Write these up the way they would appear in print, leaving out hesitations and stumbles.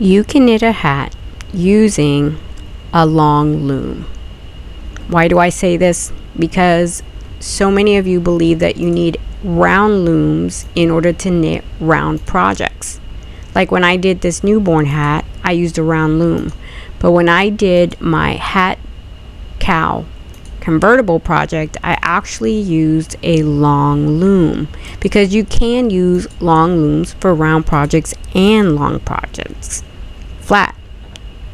You can knit a hat using a long loom. Why do I say this? Because so many of you believe that you need round looms in order to knit round projects. Like when I did this newborn hat, I used a round loom. But when I did my hat cow convertible project, I actually used a long loom, because you can use long looms for round projects and long projects, flat,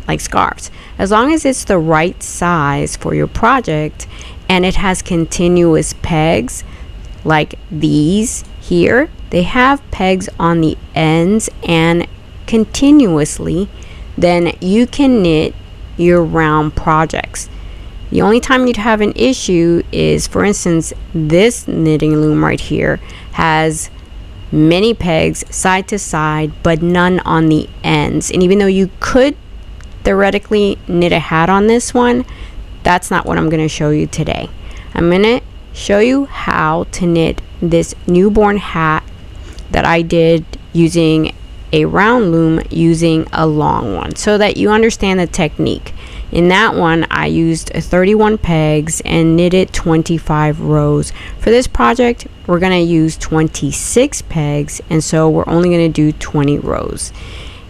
like scarves, as long as it's the right size for your project and it has continuous pegs. Like these here, they have pegs on the ends and continuously, then you can knit your round projects. The only time you'd have an issue is, for instance, this knitting loom right here has many pegs side to side but none on the ends, and even though you could theoretically knit a hat on this one, that's not what I'm going to show you today. I'm going to show you how to knit this newborn hat that I did using a round loom using a long one, so that you understand the technique. In that one, I used 31 pegs and knitted 25 rows. For this project, we're going to use 26 pegs, and so we're only going to do 20 rows.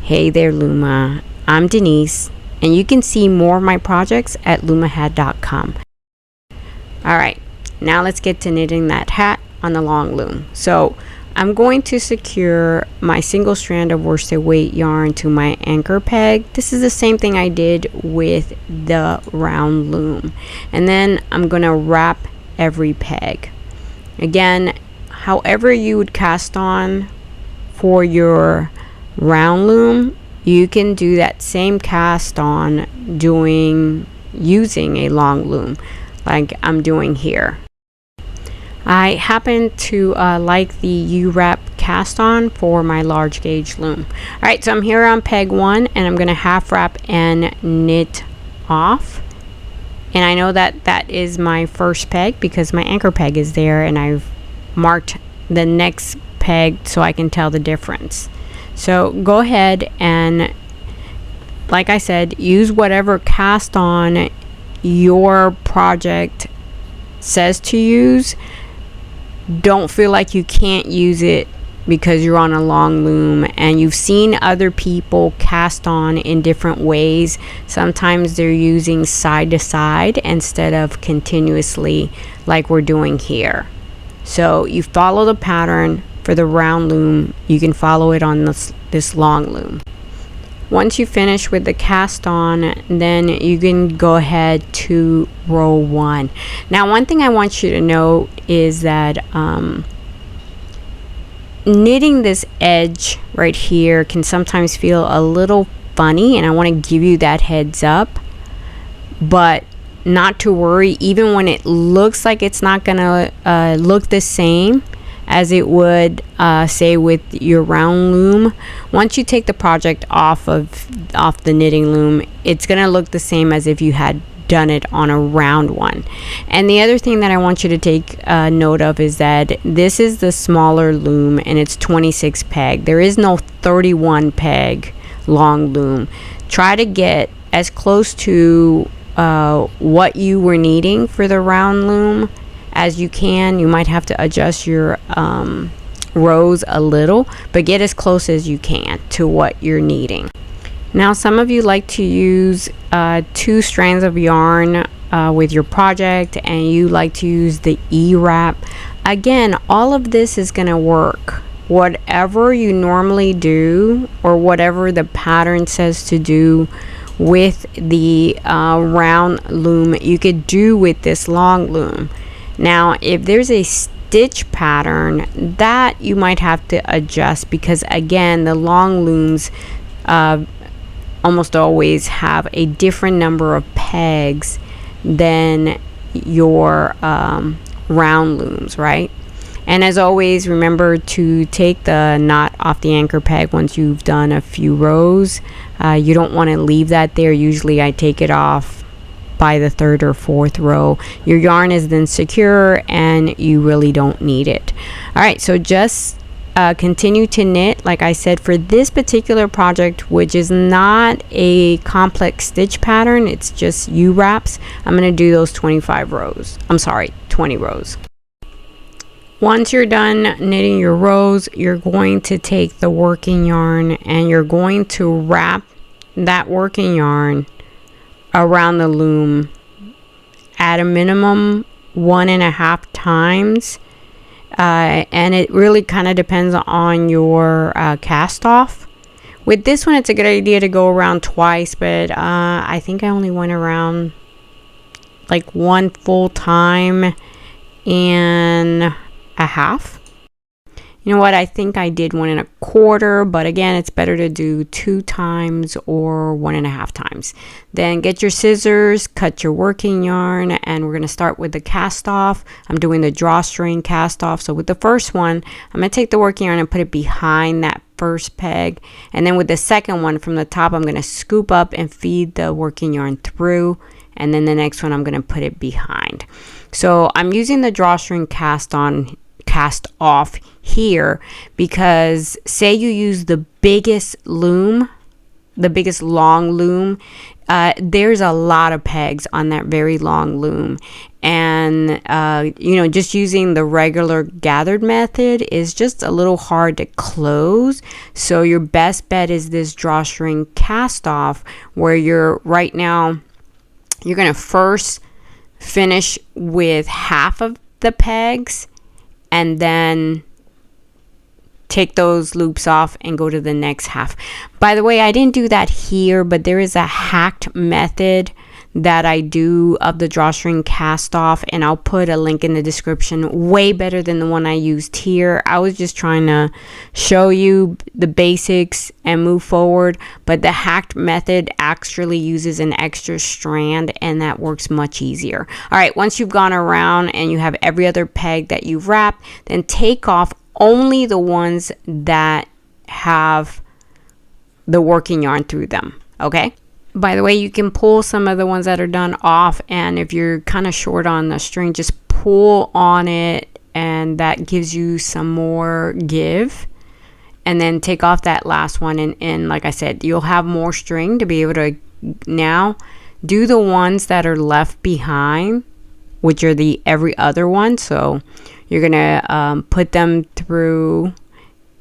Hey there, Luma. I'm Denise, and you can see more of my projects at lumahat.com. Alright, now let's get to knitting that hat on the long loom. So I'm going to secure my single strand of worsted weight yarn to my anchor peg. This is the same thing I did with the round loom. And then I'm going to wrap every peg. Again, however you would cast on for your round loom, you can do that same cast on using a long loom like I'm doing here. I happen to like the U-wrap cast on for my large gauge loom. Alright, so I'm here on peg 1 and I'm going to half wrap and knit off. And I know that that is my first peg because my anchor peg is there, and I've marked the next peg so I can tell the difference. So go ahead and, like I said, use whatever cast on your project says to use. Don't feel like you can't use it because you're on a long loom and you've seen other people cast on in different ways. Sometimes they're using side to side instead of continuously like we're doing here. So you follow the pattern for the round loom, you can follow it on this long loom. Once you finish with the cast on, then you can go ahead to row 1. Now, one thing I want you to know is that knitting this edge right here can sometimes feel a little funny, and I want to give you that heads up. But not to worry, even when it looks like it's not gonna look the same as it would say with your round loom, once you take the project off the knitting loom, it's gonna look the same as if you had done it on a round one. And the other thing that I want you to take note of is that this is the smaller loom and it's 26 peg. There is no 31 peg long loom. Try to get as close to what you were needing for the round loom as you can. You might have to adjust your rows a little, but get as close as you can to what you're needing. Now, some of you like to use 2 strands of yarn with your project, and you like to use the E-wrap. Again, all of this is going to work. Whatever you normally do or whatever the pattern says to do with the round loom, you could do with this long loom. Now, if there's a stitch pattern, that you might have to adjust, because again, the long looms almost always have a different number of pegs than your round looms, right? And as always, remember to take the knot off the anchor peg once you've done a few rows. You don't want to leave that there. Usually I take it off by the 3rd or 4th row. Your yarn is then secure and you really don't need it. All right, so just continue to knit. Like I said, for this particular project, which is not a complex stitch pattern, it's just U-wraps, I'm going to do those 25 rows. I'm sorry, 20 rows. Once you're done knitting your rows, you're going to take the working yarn and you're going to wrap that working yarn around the loom at a minimum 1.5 times. And it really kind of depends on your cast off. With this one, it's a good idea to go around twice, but I think I only went around like one full time and a half. You know what, I think I did 1.25, but again, it's better to do 2 times or 1.5 times. Then get your scissors, cut your working yarn, and we're going to start with the cast off. I'm doing the drawstring cast off. So with the first one, I'm going to take the working yarn and put it behind that first peg, and then with the second one from the top, I'm going to scoop up and feed the working yarn through, and then the next one I'm going to put it behind. So I'm using the drawstring cast off here because say you use the biggest loom, the biggest long loom, there's a lot of pegs on that very long loom, and you know, just using the regular gathered method is just a little hard to close. So your best bet is this drawstring cast off, where you're right now you're gonna first finish with half of the pegs and then take those loops off and go to the next half. By the way, I didn't do that here, but there is a hacked method that I do of the drawstring cast off, and I'll put a link in the description. Way better than the one I used here. I was just trying to show you the basics and move forward, but the hacked method actually uses an extra strand, and that works much easier. All right, once you've gone around and you have every other peg that you've wrapped, then take off only the ones that have the working yarn through them. Okay, by the way, you can pull some of the ones that are done off, and if you're kind of short on the string, just pull on it, and that gives you some more give. And then take off that last one, and like I said, you'll have more string to be able to now do the ones that are left behind, which are the every other one. So you're gonna put them through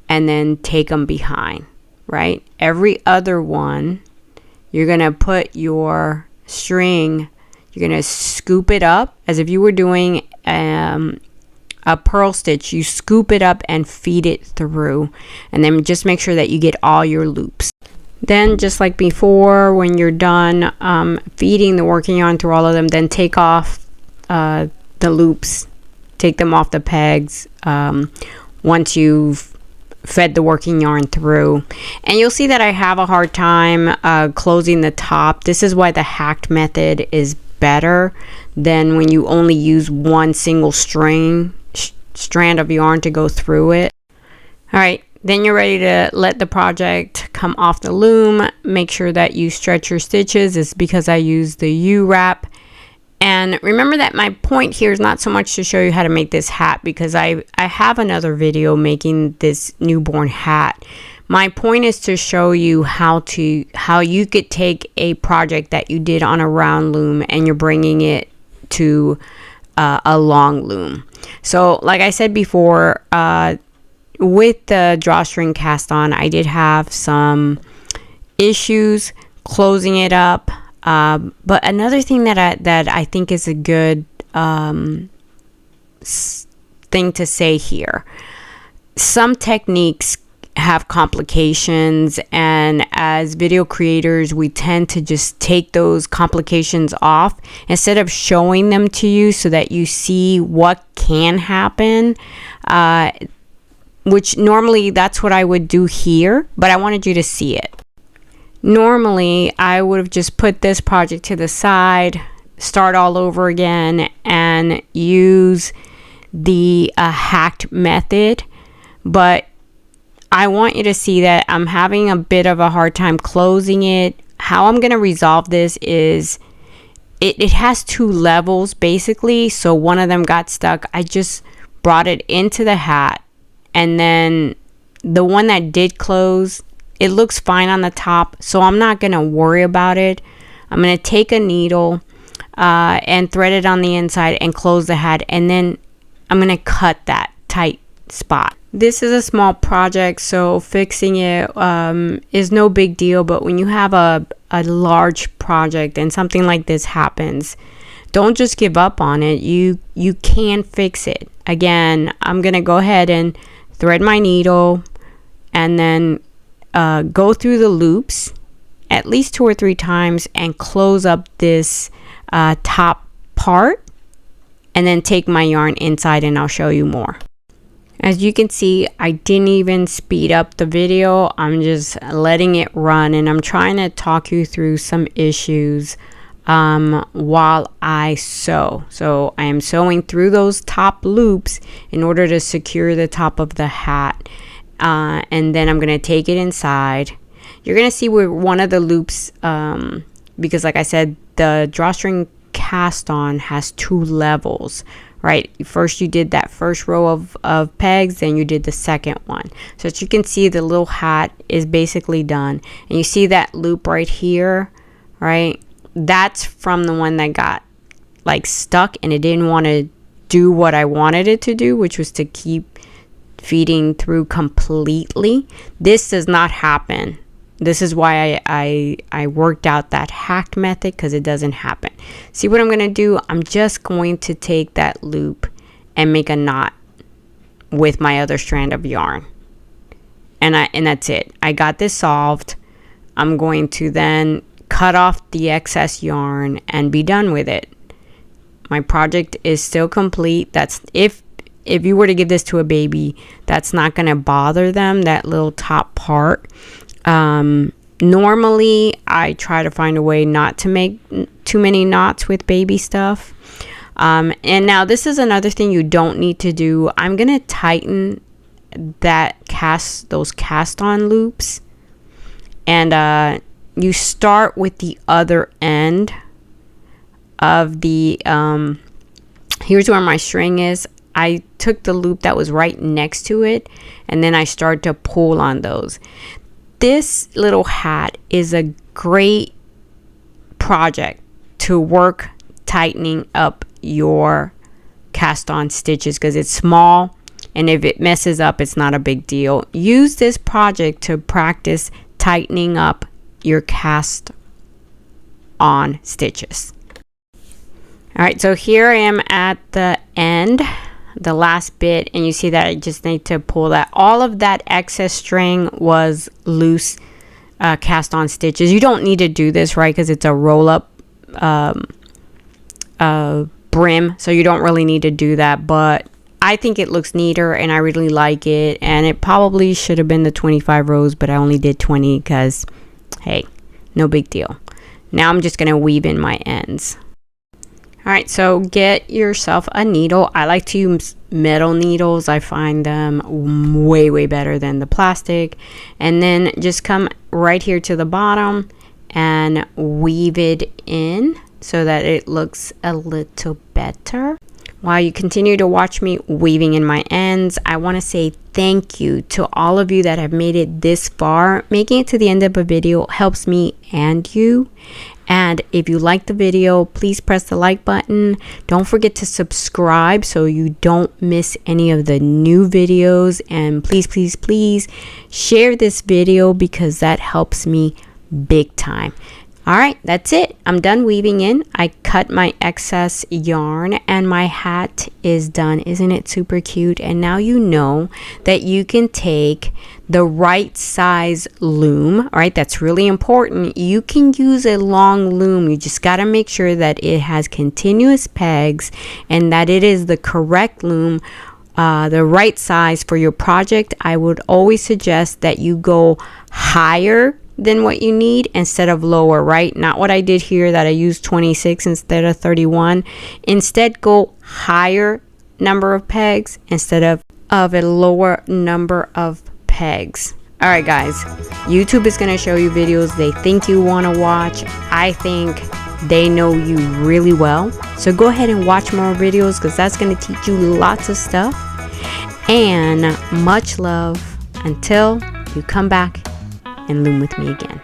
and then take them behind, right? Every other one, you're gonna put your string, you're gonna scoop it up as if you were doing a purl stitch. You scoop it up and feed it through, and then just make sure that you get all your loops. Then just like before, when you're done feeding the working yarn through all of them, then take off the loops, take them off the pegs once you've fed the working yarn through. And you'll see that I have a hard time closing the top. This is why the hacked method is better than when you only use one single strand of yarn to go through it. All right, then you're ready to let the project come off the loom. Make sure that you stretch your stitches. It's because I use the U-wrap. And remember that my point here is not so much to show you how to make this hat, because I have another video making this newborn hat. My point is to show you how you could take a project that you did on a round loom and you're bringing it to a long loom. So like I said before, with the drawstring cast on, I did have some issues closing it up. But another thing that I think is a good thing to say here, some techniques have complications, and as video creators, we tend to just take those complications off instead of showing them to you so that you see what can happen, which normally that's what I would do here, but I wanted you to see it. Normally, I would have just put this project to the side, start all over again, and use the hacked method. But I want you to see that I'm having a bit of a hard time closing it. How I'm going to resolve this is it has 2 levels basically. So one of them got stuck. I just brought it into the hat and then the one that did close, it looks fine on the top, so I'm not gonna worry about it. I'm gonna take a needle and thread it on the inside and close the hat, and then I'm gonna cut that tight spot. This is a small project, so fixing it is no big deal, but when you have a large project and something like this happens, don't just give up on it. You can fix it. Again, I'm gonna go ahead and thread my needle and then go through the loops at least 2 or 3 times and close up this top part, and then take my yarn inside and I'll show you more. As you can see, I didn't even speed up the video. I'm just letting it run, and I'm trying to talk you through some issues while I sew. So I am sewing through those top loops in order to secure the top of the hat, and then I'm going to take it inside. You're going to see where one of the loops, because like I said, the drawstring cast on has 2 levels, right? First you did that first row of pegs, then you did the second one. So as you can see, the little hat is basically done, and you see that loop right here, right? That's from the one that got like stuck and it didn't want to do what I wanted it to do, which was to keep feeding through completely. This does not happen. This is why I worked out that hacked method, because it doesn't happen. See what I'm going to do? I'm just going to take that loop and make a knot with my other strand of yarn. And that's it. I got this solved. I'm going to then cut off the excess yarn and be done with it. My project is still complete. That's if you were to give this to a baby, that's not going to bother them, that little top part. Normally I try to find a way not to make too many knots with baby stuff. And now this is another thing you don't need to do. I'm gonna tighten those cast on loops, and you start with the other end of the here's where my string is. I took the loop that was right next to it, and then I start to pull on those. This little hat is a great project to work tightening up your cast on stitches, because it's small, and if it messes up, it's not a big deal. Use this project to practice tightening up your cast on stitches. All right, so here I am at the end, the last bit, and you see that I just need to pull that. All of that excess string was loose cast on stitches. You don't need to do this, right, because it's a roll up brim, so you don't really need to do that, but I think it looks neater and I really like it. And it probably should have been the 25 rows, but I only did 20 because, hey, no big deal. Now I'm just gonna weave in my ends. All right, so get yourself a needle. I like to use metal needles. I find them way better than the plastic. And then just come right here to the bottom and weave it in so that it looks a little better. While you continue to watch me weaving in my ends, I want to say thank you to all of you that have made it this far. Making it to the end of a video helps me and you. And if you like the video, please press the like button. Don't forget to subscribe so you don't miss any of the new videos. And please share this video because that helps me big time. All right, that's it. I'm done weaving in. I cut my excess yarn and my hat is done. Isn't it super cute? And now you know that you can take the right size loom. All right, that's really important. You can use a long loom. You just got to make sure that it has continuous pegs and that it is the correct loom, the right size for your project. I would always suggest that you go higher than what you need instead of lower, right? Not what I did here, that I used 26 instead of 31. Instead, go higher number of pegs instead of a lower number of pegs. All right, guys, YouTube is going to show you videos they think you want to watch. I think they know you really well. So go ahead and watch more videos because that's going to teach you lots of stuff. And much love. until you come back and loom with me again.